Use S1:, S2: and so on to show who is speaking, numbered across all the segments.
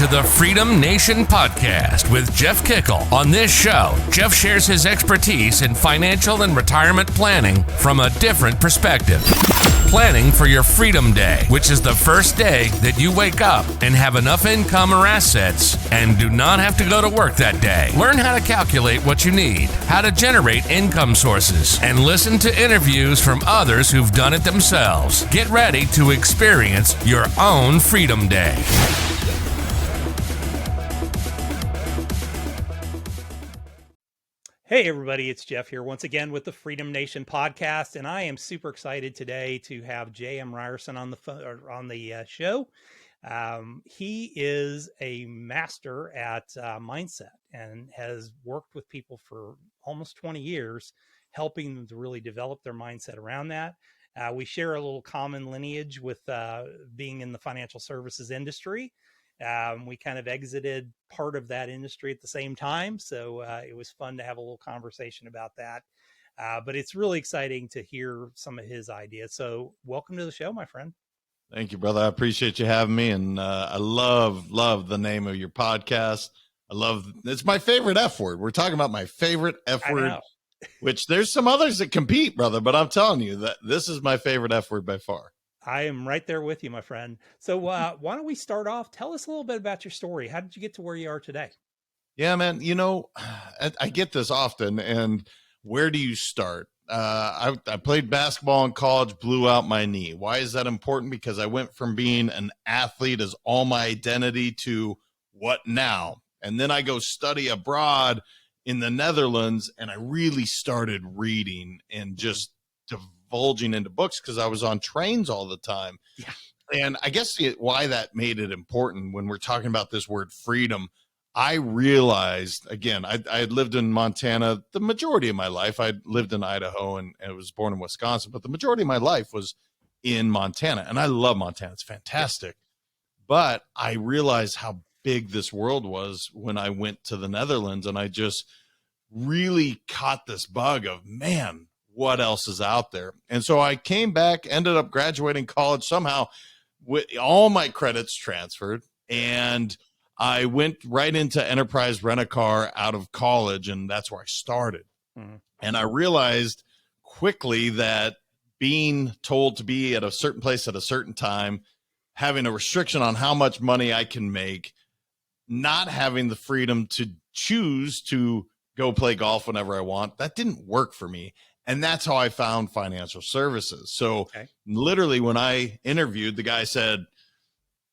S1: to the Freedom Nation podcast with Jeff Kickle. On this show, Jeff shares his expertise in financial and retirement planning from a different perspective. Planning for your Freedom Day, which is the first day that you wake up and have enough income or assets and do not have to go to work that day. Learn how to calculate what you need, how to generate income sources, and listen to interviews from others who've done it themselves. Get ready to experience your own Freedom Day.
S2: Hey everybody, it's Jeff here once again with the Freedom Nation podcast, and I am super excited today to have JM Ryerson on the show. He is a master at mindset and has worked with people for almost 20 years, helping them to really develop their mindset around that. We share a little common lineage with being in the financial services industry. We kind of exited part of that industry at the same time. So it was fun to have a little conversation about that. But it's really exciting to hear some of his ideas. So welcome to the show, my friend.
S3: Thank you, brother. I appreciate you having me. And I love the name of your podcast. It's my favorite F word. We're talking about my favorite F word, which there's some others that compete, brother. But I'm telling you that this is my favorite F word by far.
S2: I am right there with you, my friend. So why don't we start off? Tell us a little bit about your story. How did you get to where you are today?
S3: Yeah, man. You know, I get this often. And where do you start? I played basketball in college, blew out my knee. Why is that important? Because I went from being an athlete as all my identity to what now? And then I go study abroad in the Netherlands, and I really started reading and just divulging into books because I was on trains all the time.
S2: Yeah.
S3: And I guess why that made it important when we're talking about this word freedom, I realized, again, I had lived in Montana the majority of my life. I lived in Idaho and I was born in Wisconsin, but the majority of my life was in Montana. And I love Montana. It's fantastic. But I realized how big this world was when I went to the Netherlands, and I just really caught this bug of, man, what else is out there? And so I came back, ended up graduating college somehow with all my credits transferred. And I went right into enterprise rent-a-car out of college. And that's where I started. Mm-hmm. And I realized quickly that being told to be at a certain place at a certain time, having a restriction on how much money I can make, not having the freedom to choose to go play golf whenever I want, that didn't work for me. And that's how I found financial services. So literally when I interviewed, the guy said,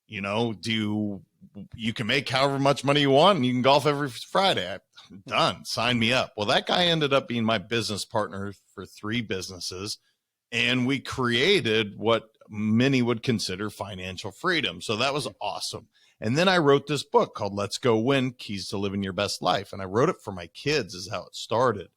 S3: you know, you can make however much money you want and you can golf every Friday. I'm done. Sign me up. Well, that guy ended up being my business partner for 3 businesses. And we created what many would consider financial freedom. So that was awesome. And then I wrote this book called Let's Go Win, Keys to Living Your Best Life. And I wrote it for my kids is how it started.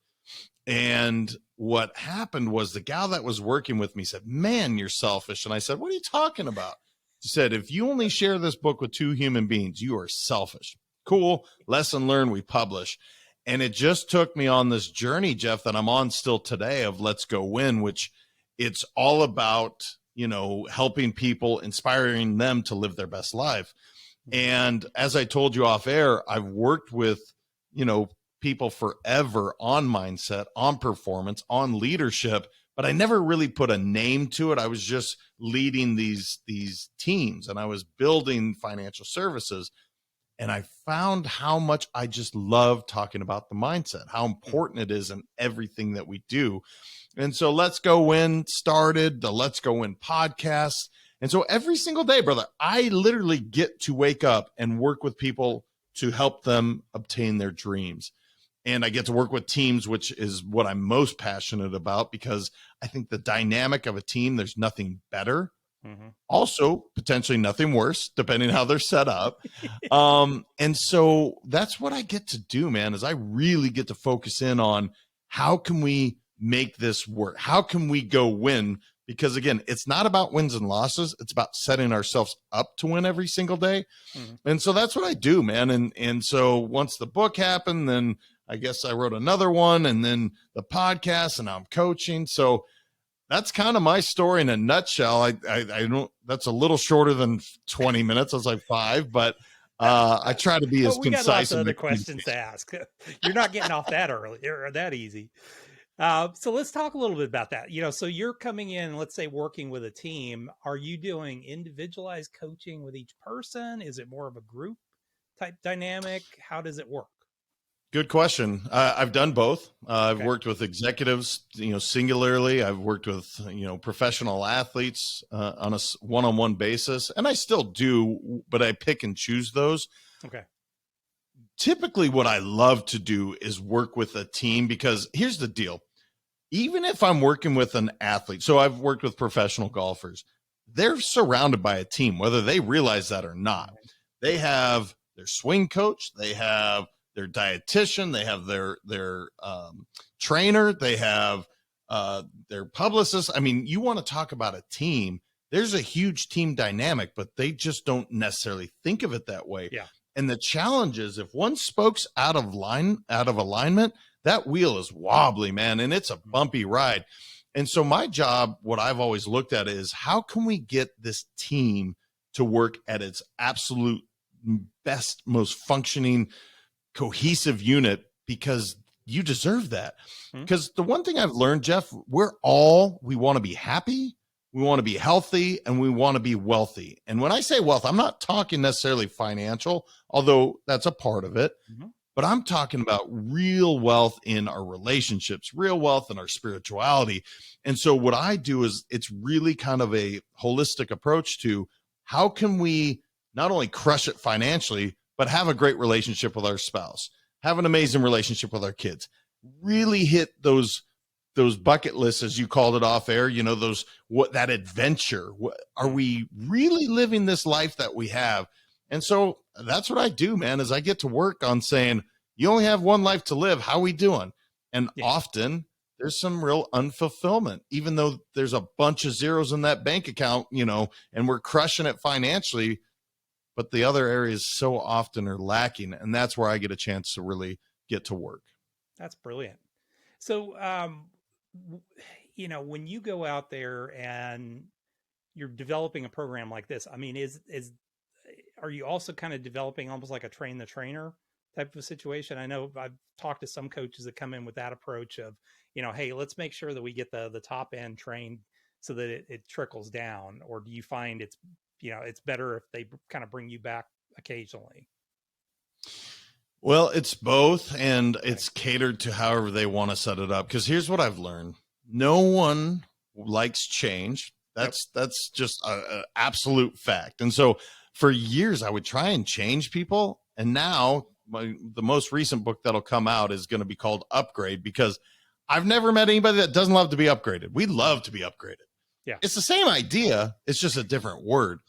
S3: And what happened was the gal that was working with me said, man, you're selfish. And I said, what are you talking about? She said, if you only share this book with 2 human beings, you are selfish. Cool. Lesson learned. We publish. And it just took me on this journey, Jeff, that I'm on still today of Let's Go Win, which it's all about, you know, helping people, inspiring them to live their best life. And as I told you off air, I've worked with, you know, people forever on mindset, on performance, on leadership, but I never really put a name to it. I was just leading these teams and I was building financial services. And I found how much I just love talking about the mindset, how important it is in everything that we do. And so Let's Go Win started the Let's Go Win podcast. And so every single day, brother, I literally get to wake up and work with people to help them obtain their dreams. And I get to work with teams, which is what I'm most passionate about, because I think the dynamic of a team, there's nothing better. Mm-hmm. Also, potentially nothing worse, depending how they're set up. And so that's what I get to do, man, is I really get to focus in on how can we make this work? How can we go win? Because again, it's not about wins and losses. It's about setting ourselves up to win every single day. Mm-hmm. And so that's what I do, man. And so once the book happened, then I guess I wrote another one, and then the podcast, and now I'm coaching. So that's kind of my story in a nutshell. I don't, that's a little shorter than 20 minutes. I was like 5, but I try to be as
S2: we got lots
S3: concise
S2: of
S3: in
S2: other
S3: my
S2: questions to ask. You're not getting off that early or that easy. So let's talk a little bit about that. So you're coming in, let's say working with a team. Are you doing individualized coaching with each person? Is it more of a group type dynamic? How does it work?
S3: Good question. I've done both. I've
S2: Okay.
S3: worked with executives, singularly. I've worked with, professional athletes on a one-on-one basis, and I still do, but I pick and choose those.
S2: Okay.
S3: Typically, what I love to do is work with a team because here's the deal. Even if I'm working with an athlete, so I've worked with professional golfers, they're surrounded by a team, whether they realize that or not. They have their swing coach, they have their dietitian, they have their trainer, they have their publicist. I mean, you want to talk about a team. There's a huge team dynamic, but they just don't necessarily think of it that way.
S2: Yeah.
S3: And the challenge is if one spoke's out of alignment, that wheel is wobbly, man, and it's a bumpy ride. And so my job, what I've always looked at is how can we get this team to work at its absolute best, most functioning, cohesive unit, because you deserve that. Because the one thing I've learned, Jeff, we want to be happy, we want to be healthy, and we want to be wealthy. And when I say wealth, I'm not talking necessarily financial, although that's a part of it. But I'm talking about real wealth in our relationships, real wealth in our spirituality. And so what I do is it's really kind of a holistic approach to how can we not only crush it financially, but have a great relationship with our spouse, have an amazing relationship with our kids, really hit those bucket lists, as you called it off air, that adventure. Are we really living this life that we have? And so that's what I do, man, is I get to work on saying, you only have one life to live. How we doing? And often there's some real unfulfillment, even though there's a bunch of zeros in that bank account, and we're crushing it financially, but the other areas so often are lacking. And that's where I get a chance to really get to work.
S2: That's brilliant. So, when you go out there and you're developing a program like this, I mean, are you also kind of developing almost like a train the trainer type of situation? I know I've talked to some coaches that come in with that approach of, hey, let's make sure that we get the top end trained so that it trickles down. Or do you find it's better if they kind of bring you back occasionally?
S3: Well, it's both, and it's catered to however they want to set it up. Because here's what I've learned. No one likes change. That's just an absolute fact. And so for years, I would try and change people. And now the most recent book that'll come out is going to be called Upgrade, because I've never met anybody that doesn't love to be upgraded. We love to be upgraded. Yeah. It's the same idea. It's just a different word.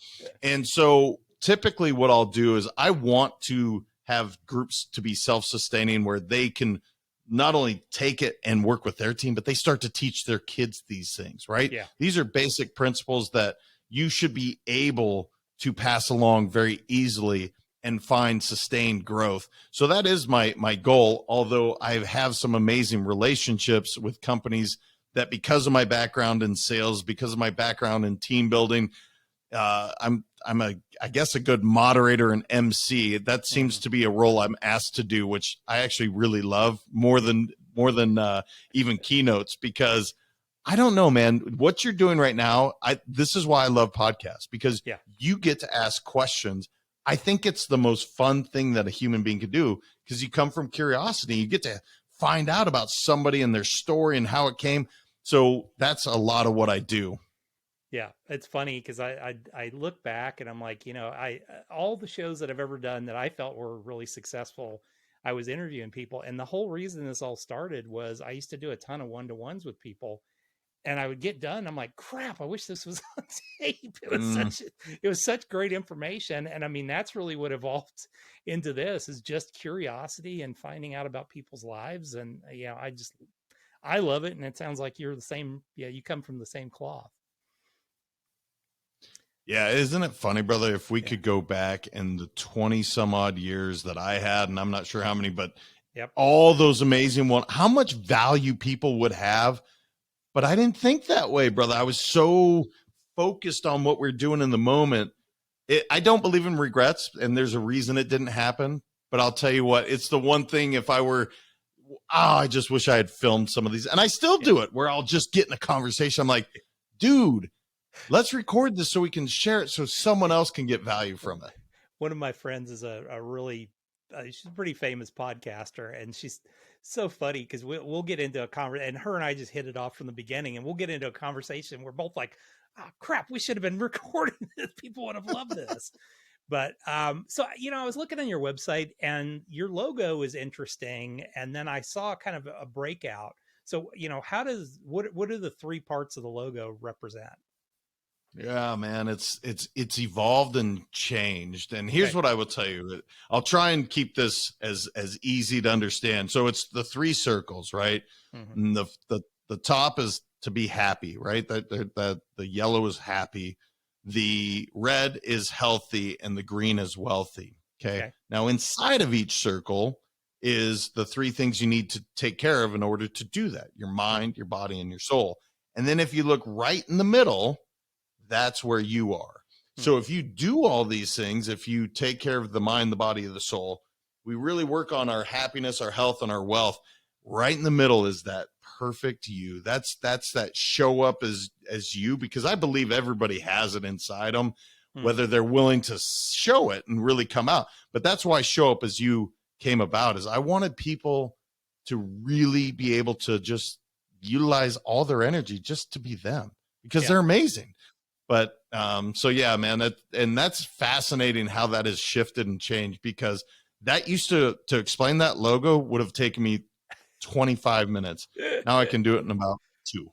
S3: And so typically what I'll do is I want to have groups to be self-sustaining where they can not only take it and work with their team, but they start to teach their kids these things, right? Yeah. These are basic principles that you should be able to pass along very easily and find sustained growth. So that is my goal, although I have some amazing relationships with companies that, because of my background in sales, because of my background in team building, I'm I guess a good moderator and MC. That seems to be a role I'm asked to do, which I actually really love more than even keynotes, because I don't know, man, what you're doing right now. This is why I love podcasts, because you get to ask questions. I think it's the most fun thing that a human being could do, because you come from curiosity. You get to find out about somebody and their story and how it came. So that's a lot of what I do.
S2: Yeah, it's funny because I look back and I'm like, all the shows that I've ever done that I felt were really successful, I was interviewing people. And the whole reason this all started was I used to do a ton of one-to-ones with people, and I would get done. I'm like, crap, I wish this was on tape. It was such great information. And I mean, that's really what evolved into this, is just curiosity and finding out about people's lives. And I love it. And it sounds like you're the same. Yeah. You come from the same cloth.
S3: Yeah, isn't it funny, brother, if we could go back in the 20 some odd years that I had, and I'm not sure how many, but all those amazing ones, how much value people would have. But I didn't think that way, brother. I was so focused on what we're doing in the moment. I don't believe in regrets, and there's a reason it didn't happen. But I'll tell you what, it's the one thing if I were, I just wish I had filmed some of these. And I still do it where I'll just get in a conversation. I'm like, dude, let's record this so we can share it so someone else can get value from it.
S2: One of my friends is a really, she's a pretty famous podcaster, and she's so funny because we'll get into a conversation, and her and I just hit it off from the beginning, and we'll get into a conversation. We're both like, oh, crap, we should have been recording this. People would have loved this. But so, I was looking on your website and your logo is interesting. And then I saw kind of a breakout. So, what do the three parts of the logo represent?
S3: Yeah, man, it's evolved and changed. And here's what I will tell you. I'll try and keep this as easy to understand. So it's the three circles, right? Mm-hmm. And the top is to be happy, right? That the yellow is happy, the red is healthy, and the green is wealthy. Okay. Now inside of each circle is the three things you need to take care of in order to do that: your mind, your body, and your soul. And then if you look right in the middle, that's where you are. So if you do all these things, if you take care of the mind, the body, and the soul, we really work on our happiness, our health, and our wealth. Right in the middle is that perfect you. That's that show up as you, because I believe everybody has it inside them, whether they're willing to show it and really come out. But that's why show up as you came about, is I wanted people to really be able to just utilize all their energy just to be them, because they're amazing. But so yeah, man, that's fascinating how that has shifted and changed, because that used to explain that logo would have taken me 25 minutes. Now I can do it in about 2.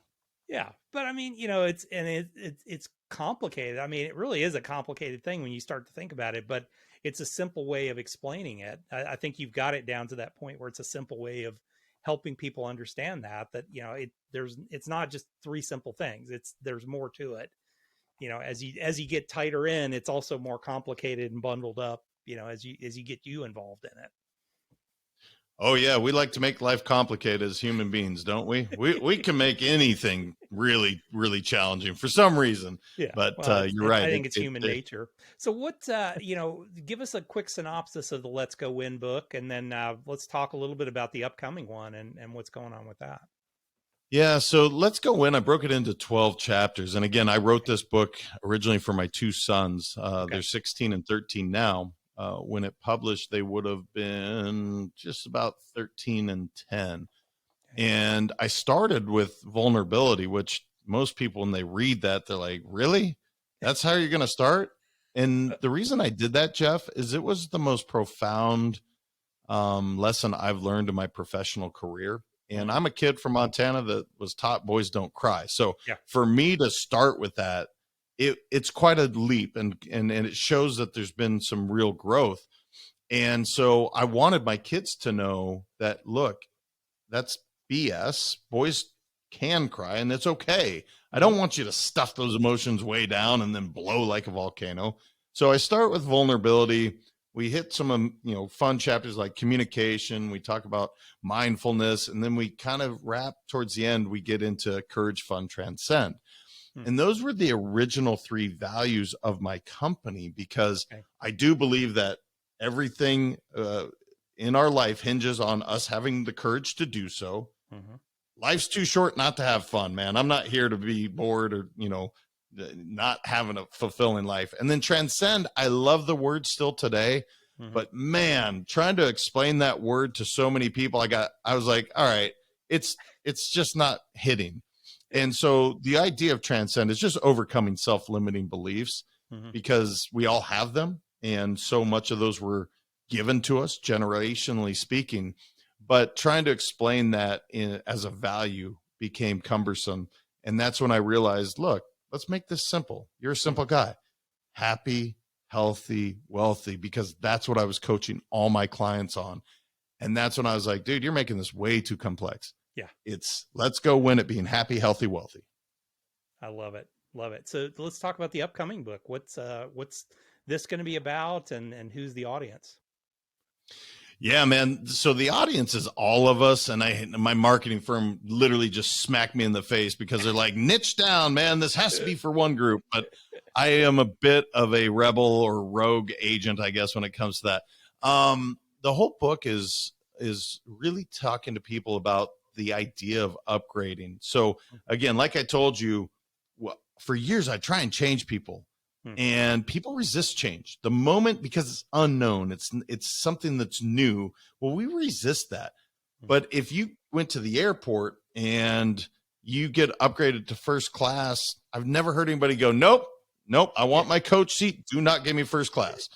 S2: Yeah. But I mean, it's complicated. I mean, it really is a complicated thing when you start to think about it, but it's a simple way of explaining it. I think you've got it down to that point where it's a simple way of helping people understand that it's not just three simple things. There's more to it. As you get tighter in, it's also more complicated and bundled up, as you get you involved in it.
S3: Oh yeah, we like to make life complicated as human beings, don't we? We can make anything really, really challenging for some reason. Yeah, but you're right.
S2: I think it's human nature. So what, give us a quick synopsis of the Let's Go Win book, and then let's talk a little bit about the upcoming one and what's going on with that.
S3: Yeah, so Let's Go Win, I broke it into 12 chapters. And again, I wrote this book originally for my 2 sons. They're 16 and 13 now. When it published, they would have been just about 13 and 10. And I started with vulnerability, which most people, when they read that, they're like, really? That's how you're going to start? And the reason I did that, Jeff, is it was the most profound lesson I've learned in my professional career. And I'm a kid from Montana that was taught boys don't cry. So for me to start with that, it's quite a leap, and it shows that there's been some real growth. And so I wanted my kids to know that, look, that's BS. Boys can cry, and it's okay. I don't want you to stuff those emotions way down and then blow like a volcano. So I start with vulnerability. We hit some, fun chapters like communication. We talk about mindfulness, and then we kind of wrap towards the end. We get into courage, fun, transcend. And those were the original 3 values of my company, because I do believe that everything in our life hinges on us having the courage to do so. Life's too short not to have fun, man. I'm not here to be bored or, not having a fulfilling life. And then transcend, I love the word still today, but man, trying to explain that word to so many people, I was like, all right, it's just not hitting. And so the idea of transcend is just overcoming self-limiting beliefs, because we all have them. And so much of those were given to us, generationally speaking, but trying to explain that as a value became cumbersome. And that's when I realized, look, let's make this simple. You're a simple guy, happy, healthy, wealthy, because that's what I was coaching all my clients on. And that's when I was like, dude, you're making this way too complex. Yeah. It's Let's Go Win at being happy, healthy, wealthy.
S2: I love it. Love it. So let's talk about the upcoming book. What's this going to be about, and who's the audience?
S3: Yeah, man. So the audience is all of us, and my marketing firm literally just smacked me in the face because they're like, niche down, man. This has to be for one group. But I am a bit of a rebel or rogue agent, I guess, when it comes to that. The whole book is really talking to people about the idea of upgrading. So again, like I told you, for years I try and change people. And people resist change the moment because it's unknown. It's something that's new. Well, we resist that. But if you went to the airport and you get upgraded to first class, I've never heard anybody go, nope, I want my coach seat. Do not give me first class.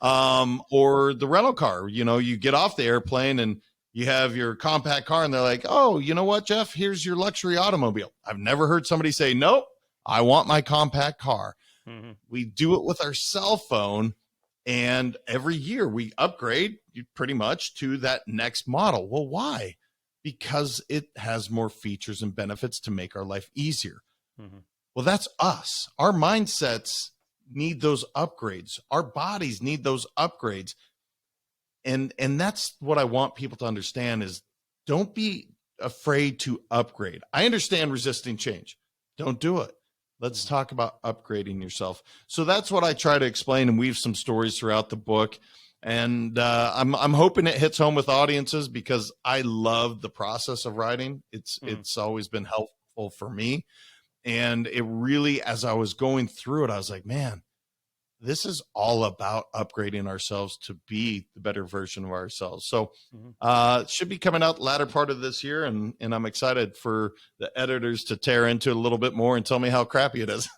S3: Or the rental car, you get off the airplane and you have your compact car and they're like, oh, you know what, Jeff, here's your luxury automobile. I've never heard somebody say, nope, I want my compact car. We do it with our cell phone, and every year we upgrade pretty much to that next model. Well, why? Because it has more features and benefits to make our life easier. Well, that's us. Our mindsets need those upgrades. Our bodies need those upgrades. And that's what I want people to understand is don't be afraid to upgrade. I understand resisting change. Don't do it. Let's talk about upgrading yourself. So that's what I try to explain and weave some stories throughout the book. And I'm hoping it hits home with audiences because I love the process of writing. It's always been helpful for me. And it really, as I was going through it, I was like, man, this is all about upgrading ourselves to be the better version of ourselves. So it should be coming out the latter part of this year. And I'm excited for the editors to tear into it a little bit more and tell me how crappy it is.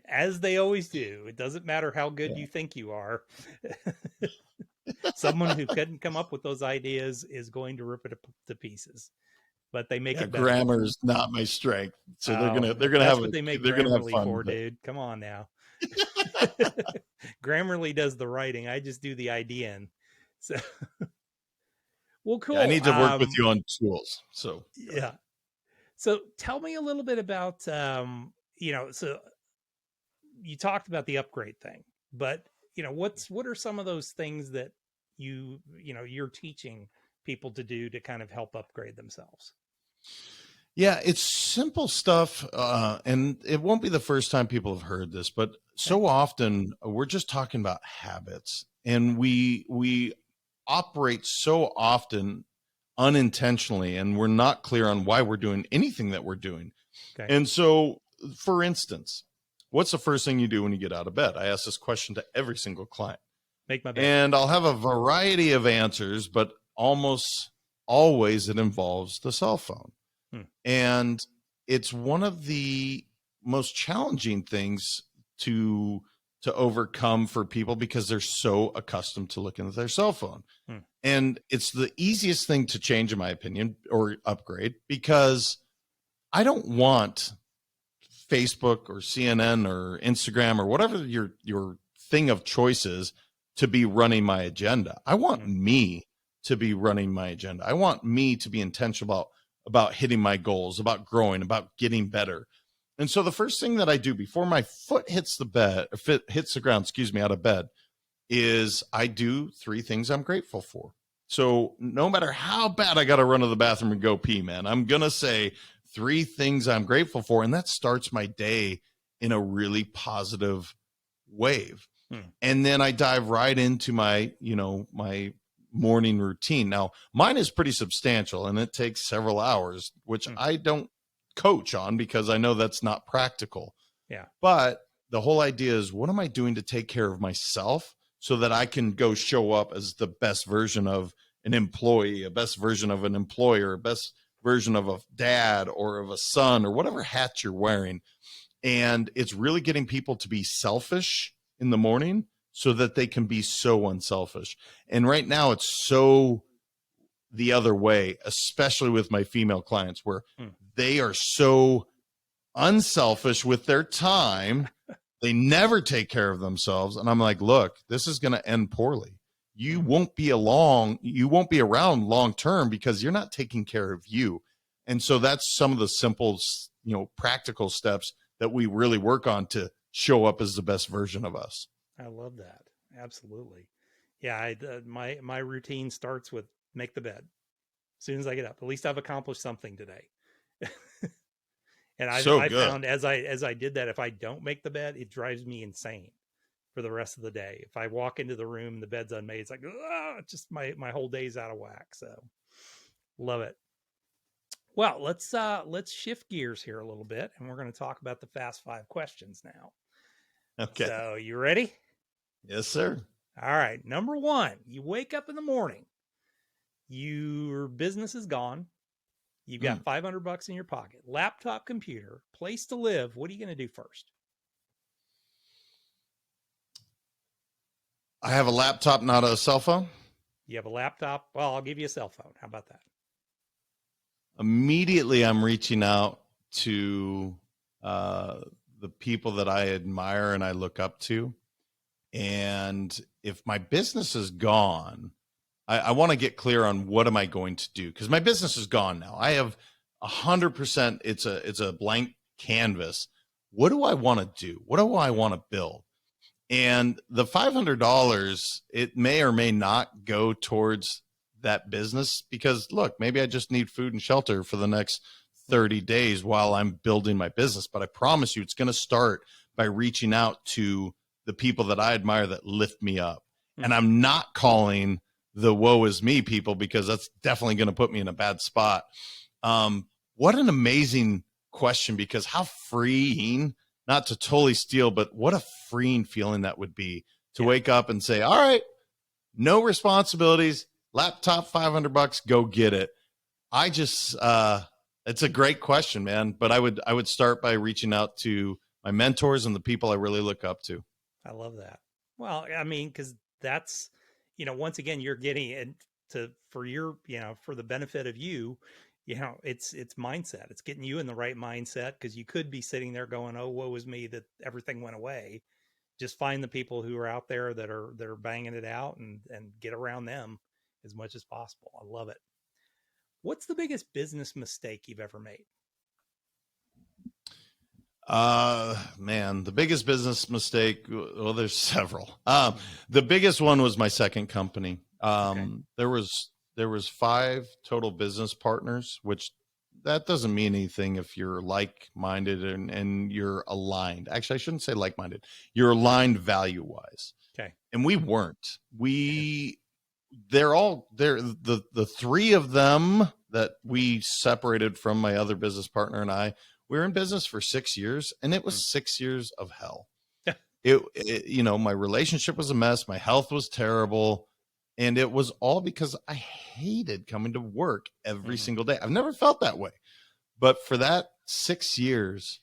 S2: As they always do. It doesn't matter how good you think you are. Someone who couldn't come up with those ideas is going to rip it to pieces. But they make it better.
S3: Grammar is not my strength, so they're gonna
S2: that's
S3: have
S2: what they make
S3: they're gonna have
S2: Grammarly
S3: fun
S2: for, dude. Come on now. Grammarly does the writing. I just do the IDN. So, well, cool.
S3: Yeah, I need to work with you on tools. So
S2: yeah. So tell me a little bit about so you talked about the upgrade thing, but what are some of those things that you're teaching people to do to kind of help upgrade themselves?
S3: Yeah, it's simple stuff. And it won't be the first time people have heard this, but so often we're just talking about habits and we operate so often unintentionally and we're not clear on why we're doing anything that we're doing. Okay. And so, for instance, what's the first thing you do when you get out of bed? I ask this question to every single client.
S2: Make my bed.
S3: And I'll have a variety of answers, but almost always it involves the cell phone. And it's one of the most challenging things to overcome for people because they're so accustomed to looking at their cell phone. And it's the easiest thing to change, in my opinion, or upgrade, because I don't want Facebook or CNN or Instagram or whatever your thing of choice is to be running my agenda. I want me to be running my agenda. I want me to be intentional about hitting my goals, about growing, about getting better. And so the first thing that I do before my foot hits the ground, out of bed, is I do 3 things I'm grateful for. So no matter how bad I got to run to the bathroom and go pee, man, I'm going to say 3 things I'm grateful for. And that starts my day in a really positive wave. And then I dive right into my morning routine. Now, mine is pretty substantial and it takes several hours, which I don't coach on because I know that's not practical.
S2: Yeah.
S3: But the whole idea is, what am I doing to take care of myself so that I can go show up as the best version of an employee, a best version of an employer, a best version of a dad or of a son or whatever hat you're wearing. And it's really getting people to be selfish in the morning so that they can be so unselfish. And right now it's so the other way, especially with my female clients, where they are so unselfish with their time. They never take care of themselves. And I'm like, look, this is going to end poorly. You won't be around long term because you're not taking care of you. And so that's some of the simple, practical steps that we really work on to show up as the best version of us.
S2: I love that. Absolutely. Yeah. My routine starts with make the bed as soon as I get up. At least I've accomplished something today. And
S3: So
S2: I
S3: good.
S2: found as I did that, if I don't make the bed, it drives me insane for the rest of the day. If I walk into the room and the bed's unmade, it's like, just my whole day's out of whack. So love it. Well, let's shift gears here a little bit, and we're going to talk about the fast five questions now.
S3: Okay.
S2: So you ready?
S3: Yes, sir.
S2: All right. Number one, you wake up in the morning, your business is gone. You've got $500 in your pocket, laptop, computer, place to live. What are you going to do first?
S3: I have a laptop, not a cell phone.
S2: You have a laptop. Well, I'll give you a cell phone. How about that?
S3: Immediately, I'm reaching out to the people that I admire and I look up to. And if my business is gone, I want to get clear on what am I going to do? Because my business is gone now. I have 100%. It's a blank canvas. What do I want to do? What do I want to build? And the $500, it may or may not go towards that business because look, maybe I just need food and shelter for the next 30 days while I'm building my business. But I promise you, it's going to start by reaching out to the people that I admire that lift me up. And I'm not calling the woe is me people because that's definitely going to put me in a bad spot. What an amazing question, because how freeing, not to totally steal, but what a freeing feeling that would be to wake up and say, all right, no responsibilities, laptop, $500, go get it. I just, it's a great question, man. But I would start by reaching out to my mentors and the people I really look up to.
S2: I love that. Well, I mean, because that's, once again, you're getting it for your, for the benefit of you, it's mindset. It's getting you in the right mindset, because you could be sitting there going, oh, woe is me that everything went away. Just find the people who are out there that are banging it out and get around them as much as possible. I love it. What's the biggest business mistake you've ever made?
S3: Man, the biggest business mistake, well, there's several. The biggest one was my second company. There was 5 total business partners, which that doesn't mean anything if you're like-minded and you're aligned. Actually, I shouldn't say like-minded. You're aligned value-wise.
S2: Okay.
S3: And we weren't. The 3 of them that we separated from my other business partner and I, we were in business for 6 years, and it was 6 years of hell. My relationship was a mess. My health was terrible. And it was all because I hated coming to work every single day. I've never felt that way. But for that 6 years,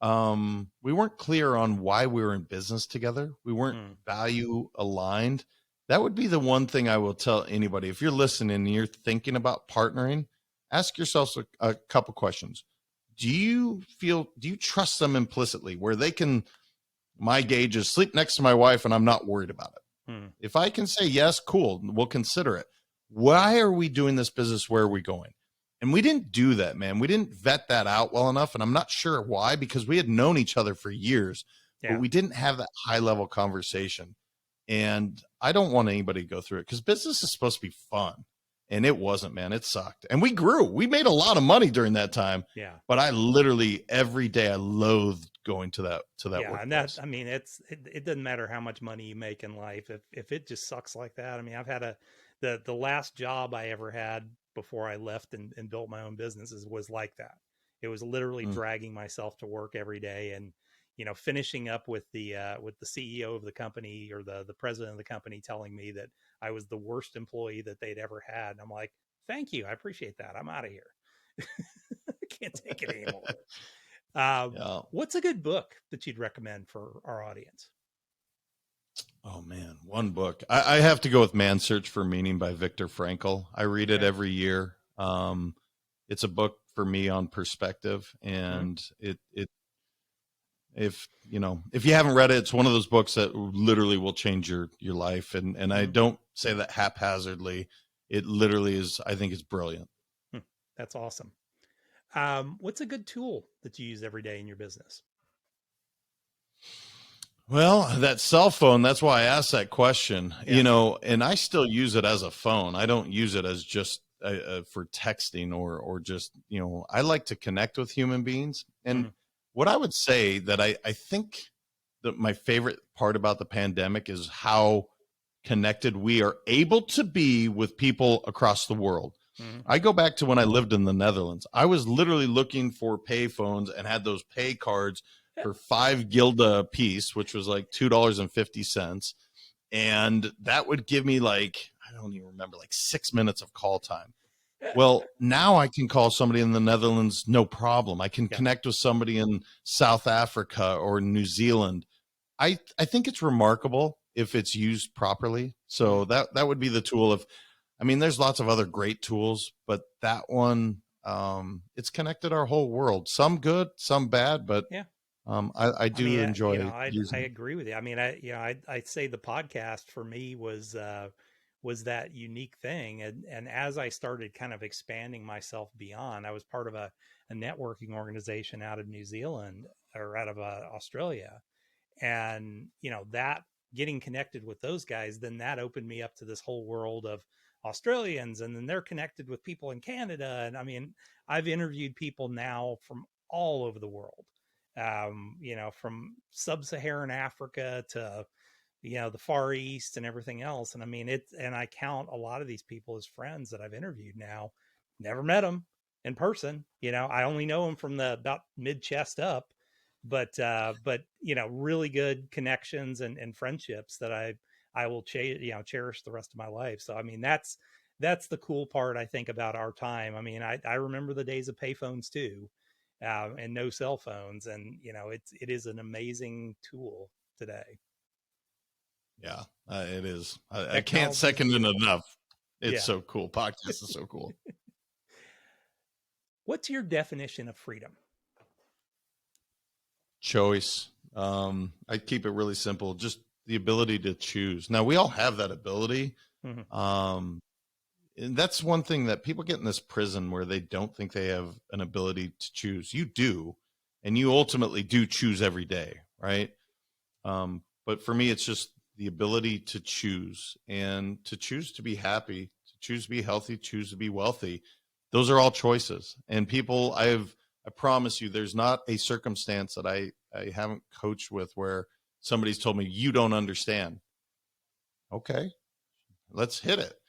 S3: we weren't clear on why we were in business together. We weren't value aligned. That would be the one thing I will tell anybody. If you're listening and you're thinking about partnering, ask yourself a couple questions. Do you trust them implicitly where they can, my gauge is sleep next to my wife and I'm not worried about it? If I can say yes, cool, we'll consider it. Why are we doing this business? Where are we going? And we didn't do that, man. We didn't vet that out well enough. And I'm not sure why, because we had known each other for years, but we didn't have that high level conversation. And I don't want anybody to go through it, because business is supposed to be fun. And it wasn't, man. It sucked. And we grew. We made a lot of money during that time. Yeah. But I literally every day I loathed going to that workplace.
S2: And that, I mean, it doesn't matter how much money you make in life. If it just sucks like that. I mean, I've had the last job I ever had before I left and built my own businesses was like that. It was literally dragging myself to work every day, and finishing up with the CEO of the company, or the president of the company, telling me that I was the worst employee that they'd ever had. And I'm like, thank you. I appreciate that. I'm out of here. I can't take it anymore. What's a good book that you'd recommend for our audience?
S3: Oh man, one book. I have to go with Man's Search for Meaning by Viktor Frankl. I read it every year. It's a book for me on perspective, and if you haven't read it, it's one of those books that literally will change your life. And I don't say that haphazardly. It literally is. I think it's brilliant.
S2: That's awesome. What's a good tool that you use every day in your business?
S3: Well, that cell phone, that's why I asked that question,
S2: Yeah.
S3: and I still use it as a phone. I don't use it as just for texting or just, I like to connect with human beings. And
S2: Mhm.
S3: what I would say that I think that my favorite part about the pandemic is how connected we are able to be with people across the world.
S2: Mhm.
S3: I go back to when I lived in the Netherlands. I was literally looking for pay phones and had those pay cards for 5 gilda a piece, which was like $2.50. And that would give me like, I don't even remember, like 6 minutes of call time. Well, now I can call somebody in the Netherlands, no problem. I can
S2: Yeah.
S3: connect with somebody in South Africa or New Zealand. I think it's remarkable if it's used properly. So
S2: Mhm.
S3: that would be the tool of, I mean, there's lots of other great tools, but that one, it's connected our whole world. Some good, some bad, but
S2: Yeah.
S3: I
S2: I mean,
S3: do enjoy
S2: I
S3: using it.
S2: agree with you. I mean, I'd say the podcast for me was that unique thing. And as I started kind of expanding myself beyond, I was part of a networking organization out of New Zealand or out of Australia. And, that getting connected with those guys, then that opened me up to this whole world of Australians. And then they're connected with people in Canada. And I mean, I've interviewed people now from all over the world, from sub-Saharan Africa to, the Far East and everything else. And I mean, and I count a lot of these people as friends that I've interviewed now. Never met them in person. I only know them from the about mid chest up, but really good connections and friendships that I will cherish the rest of my life. So I mean, that's the cool part I think about our time. I mean, I remember the days of payphones too, and no cell phones, and it is an amazing tool today.
S3: Yeah, it is. I can't
S2: Technology is
S3: second it
S2: beautiful.
S3: enough. It's
S2: Yeah.
S3: so cool. Podcast is so cool.
S2: What's your definition of freedom?
S3: Choice. I keep it really simple. Just the ability to choose. Now we all have that ability.
S2: Mhm.
S3: Um, and that's one thing that people get in this prison where they don't think they have an ability to choose. You do, and you ultimately do choose every day, right? But for me, it's just the ability to choose and to choose to be happy, to choose to be healthy, choose to be wealthy. Those are all choices. And people, I promise you, there's not a circumstance that I haven't coached with where somebody's told me, you don't understand. Okay, let's hit it.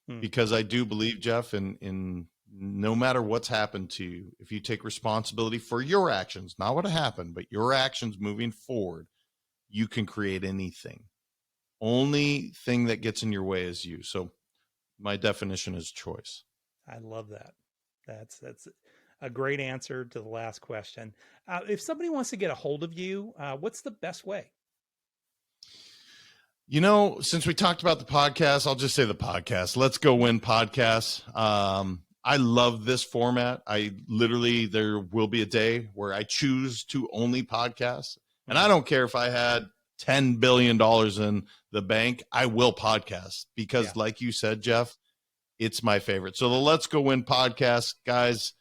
S2: Mm.
S3: Because I do believe, Jeff, in no matter what's happened to you, if you take responsibility for your actions, not what happened, but your actions moving forward, you can create anything. Only thing that gets in your way is you. So my definition is choice.
S2: I love that. That's a great answer to the last question. If somebody wants to get a hold of you, what's the best way?
S3: Since we talked about the podcast, I'll just say the podcast. Let's Go Win podcast. I love this format. There will be a day where I choose to only podcast. And I don't care if I had $10 billion in the bank, I will podcast
S2: Yeah.
S3: because, like you said, Jeff, it's my favorite. So the Let's Go Win podcast, guys,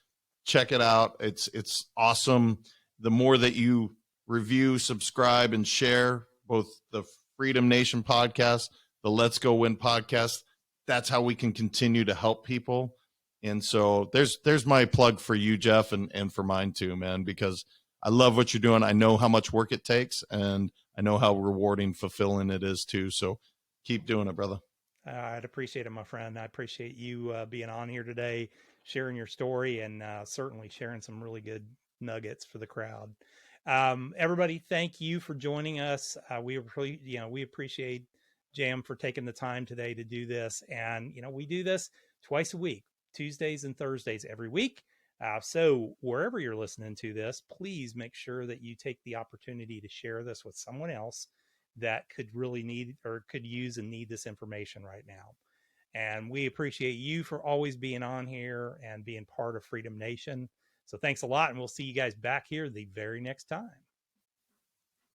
S3: check it out. It's awesome. The more that you review, subscribe, and share both the Freedom Nation podcast, the Let's Go Win podcast, that's how we can continue to help people. And so there's my plug for you, Jeff, and for mine too, man, because I love what you're doing. I know how much work it takes, and I know how rewarding, fulfilling it is too. So keep doing it, brother.
S2: I'd appreciate it, my friend. I appreciate you being on here today, sharing your story, and certainly sharing some really good nuggets for the crowd. Everybody, thank you for joining us. We appreciate Jam for taking the time today to do this, and we do this twice a week, Tuesdays and Thursdays every week. So wherever you're listening to this, please make sure that you take the opportunity to share this with someone else that could really need or could use and need this information right now. And we appreciate you for always being on here and being part of Freedom Nation. So thanks a lot. And we'll see you guys back here the very next time.